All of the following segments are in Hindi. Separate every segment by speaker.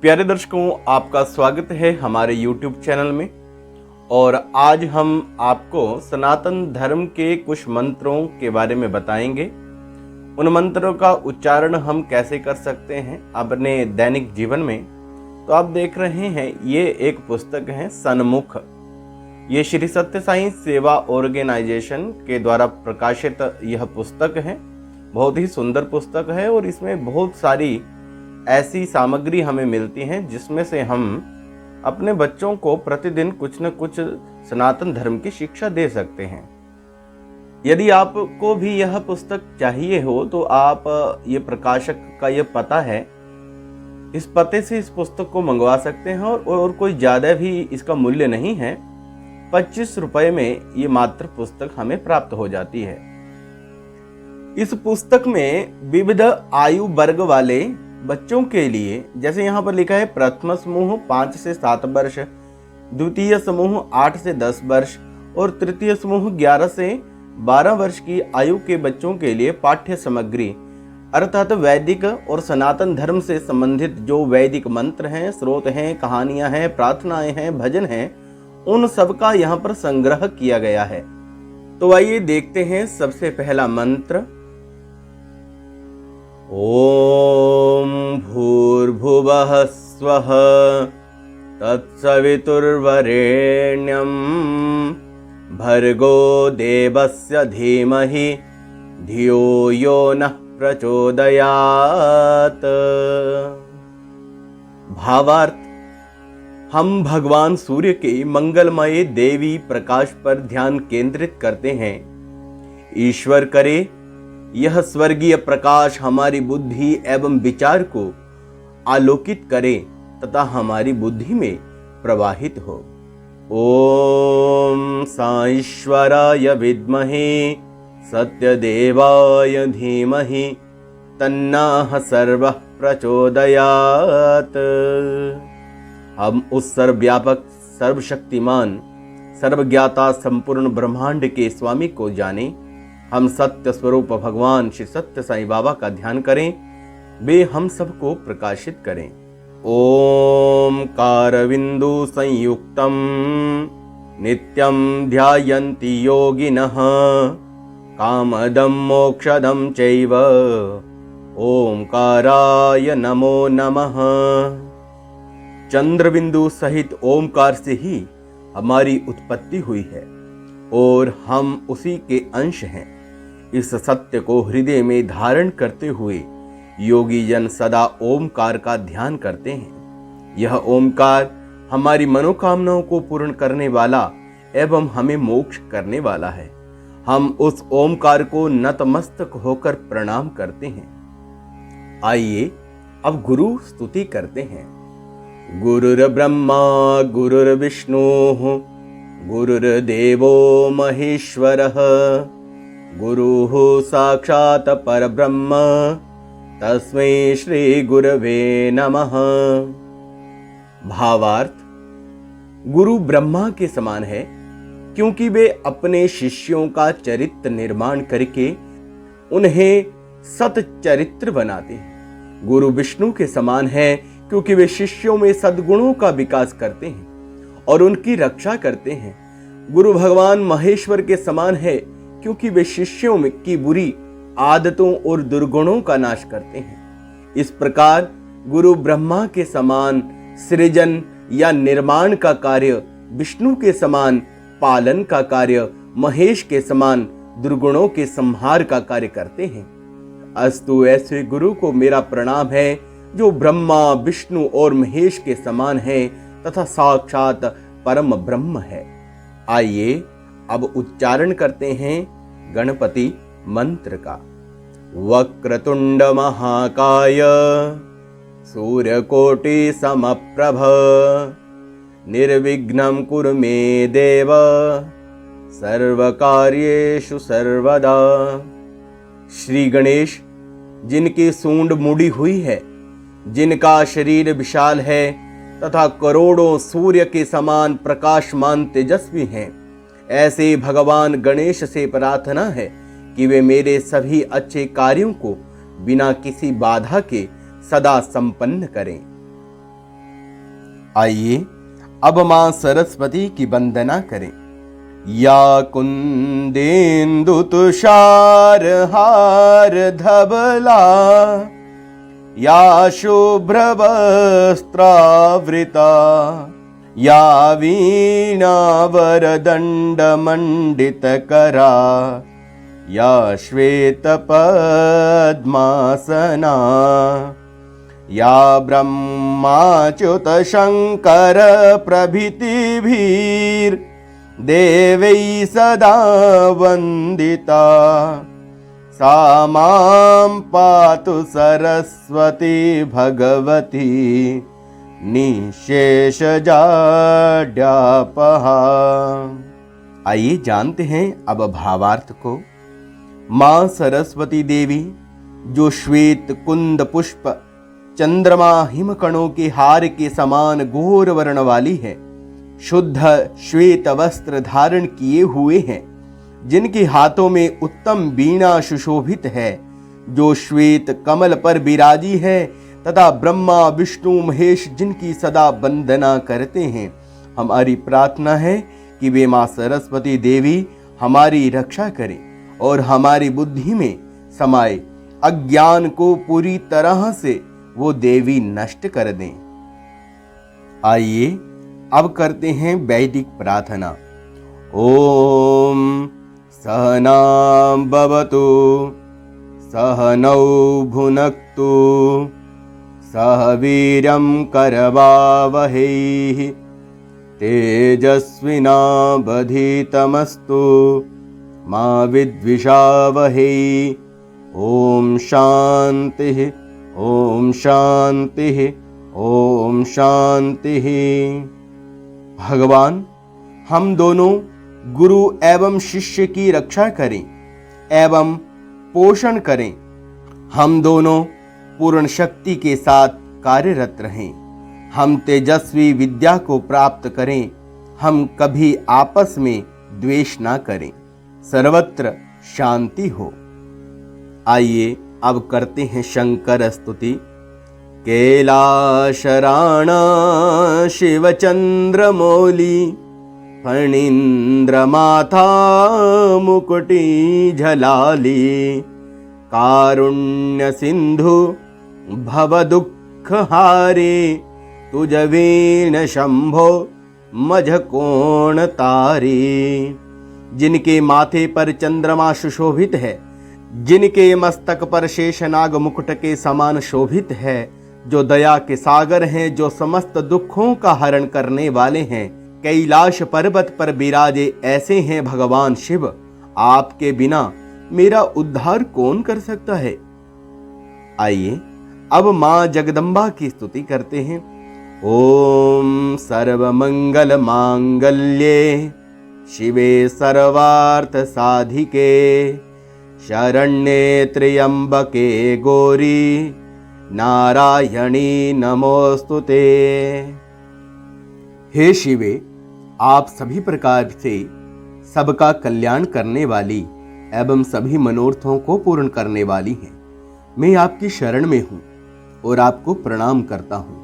Speaker 1: प्यारे दर्शकों, आपका स्वागत है हमारे YouTube चैनल में। और आज हम आपको सनातन धर्म के कुछ मंत्रों के बारे में बताएंगे। उन मंत्रों का उच्चारण हम कैसे कर सकते हैं अपने दैनिक जीवन में। तो आप देख रहे हैं, ये एक पुस्तक है सन्मुख। ये श्री सत्य साई सेवा ऑर्गेनाइजेशन के द्वारा प्रकाशित यह पुस्तक है। बहुत ही सुंदर पुस्तक है और इसमें बहुत सारी ऐसी सामग्री हमें मिलती हैं जिसमें से हम अपने बच्चों को प्रतिदिन कुछ न कुछ सनातन धर्म की शिक्षा दे सकते हैं। यदि आपको भी यह पुस्तक चाहिए हो तो आप ये प्रकाशक का ये पता है, इस पते से इस पुस्तक को मंगवा सकते हैं और कोई ज़्यादा भी इसका मूल्य नहीं है। 25 रुपए में ये मात्र पुस्तक हमें प्राप्त हो जाती है। इस पुस्तक में विविध आयु वर्ग वाले बच्चों के लिए, जैसे यहाँ पर लिखा है, प्रथम समूह 5 से 7 वर्ष, द्वितीय समूह 8 से 10 वर्ष और तृतीय समूह 11 से 12 वर्ष की आयु के बच्चों के लिए पाठ्य सामग्री अर्थात वैदिक और सनातन धर्म से संबंधित जो वैदिक मंत्र हैं, स्रोत हैं, कहानियां हैं, प्रार्थनाएं हैं, भजन हैं, उन सब का यहाँ पर संग्रह किया गया है। तो आइए देखते हैं सबसे पहला मंत्र। ओम भूर्भुवः स्वः तत्सवितुर्वरेण्यं भर्गो देवस्य धीमहि धियो यो नः प्रचोदयात्। भावार्थ, हम भगवान सूर्य के मंगलमय देवी प्रकाश पर ध्यान केंद्रित करते हैं। ईश्वर करे यह स्वर्गीय प्रकाश हमारी बुद्धि एवं विचार को आलोकित करे तथा हमारी बुद्धि में प्रवाहित हो। ओम साईश्वराय विद्महे सत्यदेवाय धीमहि तन्नः सर्वः प्रचोदयात्। हम उस सर्वव्यापक, सर्वशक्तिमान, सर्वज्ञाता संपूर्ण ब्रह्मांड के स्वामी को जाने। हम सत्य स्वरूप भगवान श्री सत्य साईं बाबा का ध्यान करें, वे हम सबको प्रकाशित करें। ओम कारविंदु संयुक्तम नित्यं ध्यायन्ति योगिनः कामदं मोक्षदं चैव ओमकाराय नमो नमः। चंद्रबिंदु सहित ओमकार से ही हमारी उत्पत्ति हुई है और हम उसी के अंश हैं। इस सत्य को हृदय में धारण करते हुए योगी जन सदा ओमकार का ध्यान करते हैं। यह ओमकार हमारी मनोकामनाओं को पूर्ण करने वाला एवं हमें मोक्ष करने वाला है। हम उस ओमकार को नतमस्तक होकर प्रणाम करते हैं। आइए अब गुरु स्तुति करते हैं। गुरुर्ब्रह्मा गुरुर्विष्णुः गुरुर्देवो महेश्वरः गुरुः साक्षात् परब्रह्म तस्मै श्री गुरवे नमः। भावार्थ, गुरु ब्रह्मा के समान है क्योंकि वे अपने शिष्यों का चरित्र निर्माण करके उन्हें सतचरित्र बनाते हैं। गुरु विष्णु के समान है क्योंकि वे शिष्यों में सद्गुणों का विकास करते हैं और उनकी रक्षा करते हैं। गुरु भगवान महेश्वर के समान है क्योंकि वे शिष्यों में की बुरी आदतों और दुर्गुणों का नाश करते हैं। इस प्रकार गुरु ब्रह्मा के समान सृजन या निर्माण का कार्य, विष्णु के समान पालन का कार्य, महेश के समान दुर्गुणों के संहार का कार्य करते हैं। अस्तु ऐसे गुरु को मेरा प्रणाम है जो ब्रह्मा, विष्णु और महेश के समान है तथा साक्षात परम ब्रह्म है। आइए अब उच्चारण करते हैं गणपति मंत्र का। वक्रतुंड महाकाय सूर्यकोटि समप्रभ निर्विघ्नं कुरु मे देव सर्वकार्येषु सर्वदा। श्री गणेश, जिनकी सूंड मुड़ी हुई है, जिनका शरीर विशाल है तथा करोड़ों सूर्य के समान प्रकाशमान तेजस्वी हैं, ऐसे भगवान गणेश से प्रार्थना है कि वे मेरे सभी अच्छे कार्यों को बिना किसी बाधा के सदा संपन्न करें। आइए अब मां सरस्वती की वंदना करें। या कुंदेन्दु तुषार हार धवला, या शुभ्र वस्त्रावृता, या वीणा वरदंड मंडित करा, या श्वेत पद्मासना, या ब्रह्माच्युत शंकर प्रभृतिभिर् देवै सदा वंदिता, सा मां पातु सरस्वती भगवती निःशेषजाड्यापहा। आइए जानते हैं अब भावार्थ को। मां सरस्वती देवी जो श्वेत कुंद पुष्प चंद्रमा हिमकणों के हार के समान घोर वर्ण वाली है, शुद्ध श्वेत वस्त्र धारण किए हुए हैं, जिनके हाथों में उत्तम वीणा सुशोभित है, जो श्वेत कमल पर विराजी है तथा ब्रह्मा विष्णु महेश जिनकी सदा वंदना करते हैं। हमारी प्रार्थना है कि वे मां सरस्वती देवी हमारी रक्षा करें और हमारी बुद्धि में समाये अज्ञान को पूरी तरह से वो देवी नष्ट कर दें। आइए अब करते हैं वैदिक प्रार्थना। ओम सहना भवतु सहनौ भुनक्तु सह वीर्यं करवावहै तेजस्विनावधीतमस्तु मा विद्विषावहै। ओम शांति ओम शांति ओम शांति। भगवान हम दोनों गुरु एवं शिष्य की रक्षा करें एवं पोषण करें। हम दोनों पूर्ण शक्ति के साथ कार्यरत रहें। हम तेजस्वी विद्या को प्राप्त करें। हम कभी आपस में द्वेष ना करें। सर्वत्र शांति हो। आइए अब करते हैं शंकर स्तुति। कैलाशराणा शिवचंद्रमौली फणीन्द्रमाथा मुकुटी झलाली कारुण्य सिंधु भवदुःखहारे तुझ वीण शंभो मझ कोण तारे। जिनके माथे पर चंद्रमा सुशोभित है, जिनके मस्तक पर शेषनाग मुकुट के समान शोभित है, जो दया के सागर हैं, जो समस्त दुखों का हरण करने वाले हैं, कैलाश पर्वत पर विराजे ऐसे हैं भगवान शिव। आपके बिना मेरा उद्धार कौन कर सकता है। आइए अब मां जगदम्बा की स्तुति करते हैं। ओम सर्वमंगल मांगल्ये शिवे सर्वार्थ साधिके शरण्ये त्र्यंबके गौरी नारायणी नमोस्तुते। हे शिवे, आप सभी प्रकार से सबका कल्याण करने वाली एवं सभी मनोरथों को पूर्ण करने वाली हैं। मैं आपकी शरण में हूं और आपको प्रणाम करता हूं।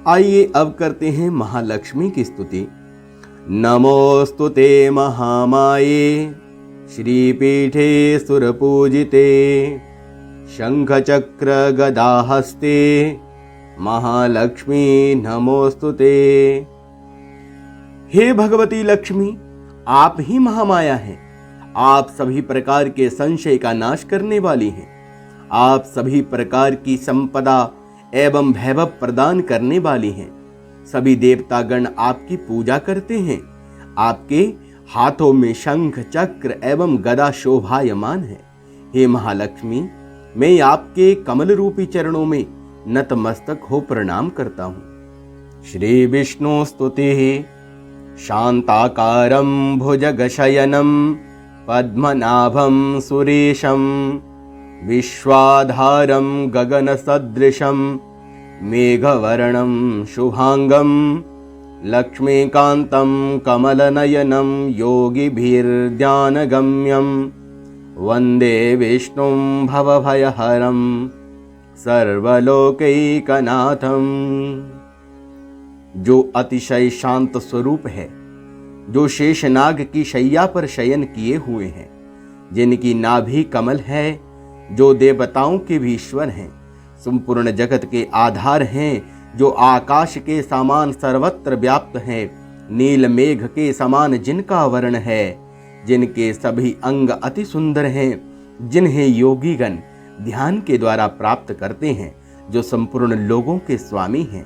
Speaker 1: आइए अब करते हैं महालक्ष्मी की स्तुति। नमोस्तुते महामाये श्रीपीठे सुरपूजिते शंख चक्र गदाहस्ते महालक्ष्मी नमोस्तुते। हे भगवती लक्ष्मी, आप ही महामाया हैं। आप सभी प्रकार के संशय का नाश करने वाली हैं। आप सभी प्रकार की संपदा एवं वैभव प्रदान करने वाली हैं। सभी देवतागण आपकी पूजा करते हैं। आपके हाथों में शंख चक्र एवं गदा शोभायमान है। हे महालक्ष्मी, मैं आपके कमल रूपी चरणों में नतमस्तक हो प्रणाम करता हूँ। श्री विष्णु स्तुति। शांताकारं भुजगशयनं पद्मनाभं सुरेशं विश्वाधारं गगनसदृशं मेघवर्णं शुभांगं लक्ष्मीकान्तं कमलनयनं योगिभिर्ध्यानगम्यं वन्दे विष्णुं भवभयहरं सर्वलोकैकनाथम। जो अतिशय शांत स्वरूप है, जो शेषनाग की शैया पर शयन किए हुए हैं, जिनकी नाभि कमल है, जो देवताओं के भी ईश्वर हैं, संपूर्ण जगत के आधार हैं, जो आकाश के समान सर्वत्र व्याप्त हैं, नील मेघ के समान जिनका वर्ण है, जिनके सभी अंग अति सुंदर हैं, जिन्हें योगीगण ध्यान के द्वारा प्राप्त करते हैं, जो संपूर्ण लोगों के स्वामी हैं,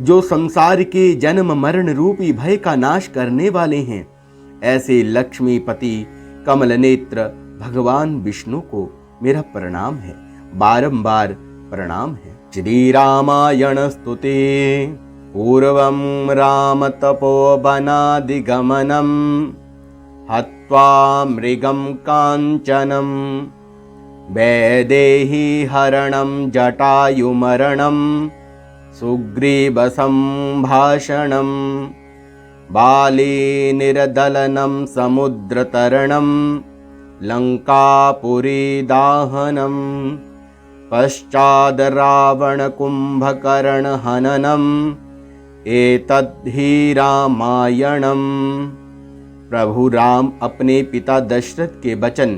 Speaker 1: जो संसार के जन्म मरण रूपी भय का नाश करने वाले हैं, ऐसे लक्ष्मीपति कमल नेत्र भगवान विष्णु को मेरा प्रणाम है, बारंबार प्रणाम है। श्री रामायण स्तुते पूर्वं राम तपोवनादिगमनं हत्वा मृगं काञ्चनं वैदेही हरणं जटायुमरणं सुग्रीवसंभाषणं बाली निर्दलनं समुद्रतरणं लंकापुरी दाहनं पश्चाद् रावण कुंभकर्ण हननम् एतद्धि रामायणम्। प्रभु राम अपने पिता दशरथ के वचन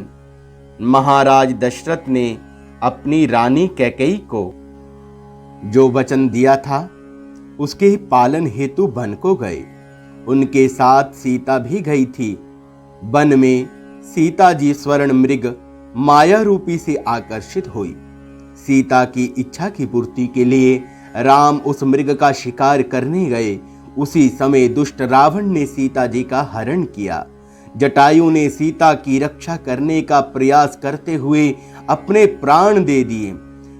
Speaker 1: महाराज दशरथ ने अपनी रानी कैकेयी को जो वचन दिया था उसके पालन हेतु वन को गए। उनके साथ सीता भी गई थी। वन में सीता जी स्वर्ण मृग माया रूपी से आकर्षित हुई। सीता की इच्छा की पूर्ति के लिए राम उस मृग का शिकार करने गए। उसी समय दुष्ट रावण ने सीता जी का हरण किया। जटायु ने सीता की रक्षा करने का प्रयास करते हुए अपने प्राण दे दिए।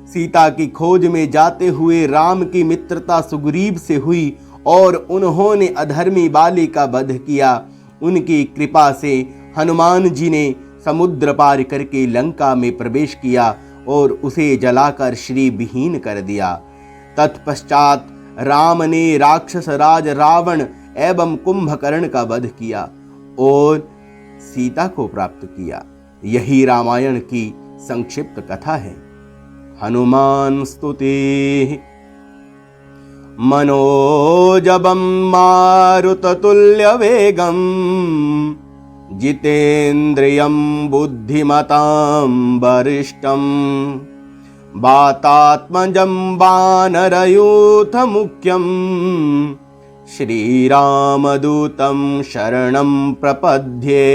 Speaker 1: सीता की खोज में जाते हुए राम की मित्रता सुग्रीव से हुई और उन्होंने अधर्मी बाली का वध किया। उनकी कृपा से हनुमान जी ने समुद्र पार करके लंका में प्रवेश किया और उसे जलाकर श्री विहीन कर दिया। तत्पश्चात राम ने राक्षस राज रावण एवं कुंभकर्ण का वध किया और सीता को प्राप्त किया। यही रामायण की संक्षिप्त कथा है। हनुमान स्तुति मनोजबं मारुततुल्य वेगं जितेन्द्रियं बुद्धिमतां वरिष्ठं वातात्मजं वानरयूथ मुख्यं श्रीरामदूतं शरणं प्रपद्ये।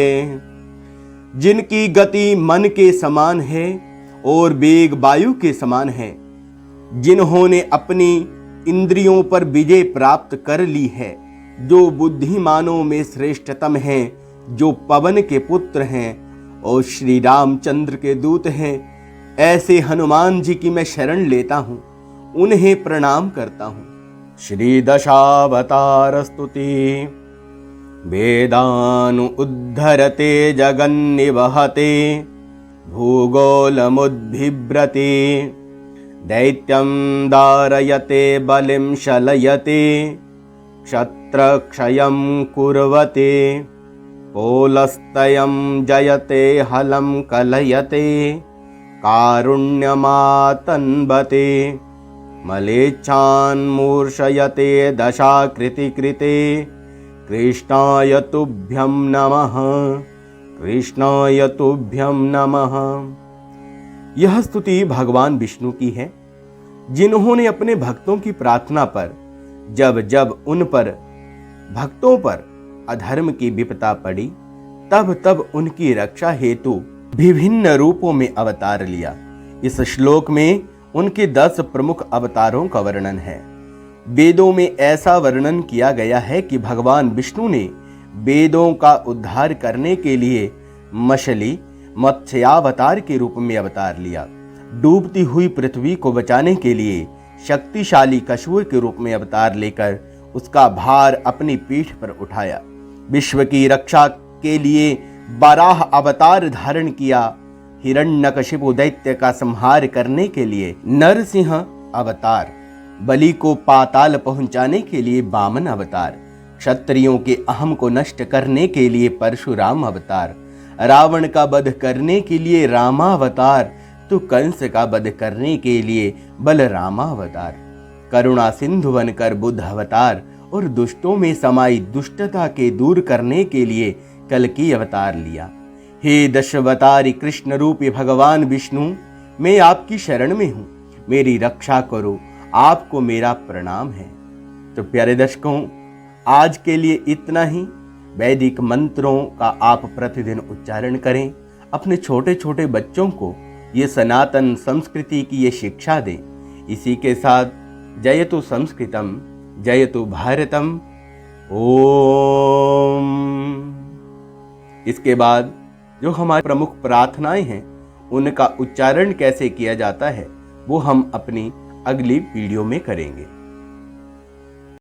Speaker 1: जिनकी गति मन के समान है और वेग वायु के समान है, जिन्होंने अपनी इंद्रियों पर विजय प्राप्त कर ली है, जो बुद्धिमानों में श्रेष्ठतम हैं, जो पवन के पुत्र हैं और श्री रामचंद्र के दूत हैं, ऐसे हनुमान जी की मैं शरण लेता हूँ, उन्हें प्रणाम करता हूँ। श्री दशावतार स्तुति वेदानु उद्धरते जगन्निवहते भूगोलमुद्भिव्रते दैत्यं दारयते बलिं शलयते क्षत्रक्षयं कुर्वते पोलस्तयं जयते हलं कलयते कारुण्यमातन्वते मलेच्छान् मूर्छयते दशाकृतिकृते कृष्णाय तुभ्यं नमः कृष्णाय तुभ्यं नमः। यह स्तुति भगवान विष्णु की है, जिन्होंने अपने भक्तों की प्रार्थना पर जब जब उन पर भक्तों पर अधर्म की विपदा पड़ी तब तब उनकी रक्षा हेतु विभिन्न रूपों में अवतार लिया। इस श्लोक में उनके 10 प्रमुख अवतारों का वर्णन है। वेदों में ऐसा वर्णन किया गया है कि भगवान विष्णु ने वेदों का उद्धार करने के लिए मछली मत्स्यावतार के रूप में अवतार लिया। डूबती हुई पृथ्वी को बचाने के लिए शक्तिशाली कछुए के रूप में अवतार लेकर उसका भार अपनी पीठ पर उठाया। विश्व की रक्षा के लिए बाराह अवतार धारण किया। हिरण्यकशिपु दैत्य का संहार करने के लिए नरसिंह अवतार, बलि को पाताल पहुंचाने के लिए वामन अवतार, क्षत्रियों के अहम को नष्ट करने के लिए परशुराम अवतार, रावण का वध करने के लिए रामावतार, तो कंस का वध करने के लिए बलरामावतार, करुणा सिंधु बनकर बुद्ध अवतार और दुष्टों में समाई दुष्टता के दूर करने के लिए कल्कि अवतार लिया। हे दशावतारी कृष्ण रूपी भगवान विष्णु, मैं आपकी शरण में हूँ, मेरी रक्षा करो, आपको मेरा प्रणाम है। तो प्यारे दर्शकों, आज के लिए इतना ही। वैदिक मंत्रों का आप प्रतिदिन उच्चारण करें, अपने छोटे छोटे बच्चों को ये सनातन संस्कृति की ये शिक्षा दें। इसी के साथ जयतु संस्कृतम जयतु भारतम। ओम। इसके बाद जो हमारी प्रमुख प्रार्थनाएं हैं उनका उच्चारण कैसे किया जाता है वो हम अपनी अगली वीडियो में करेंगे।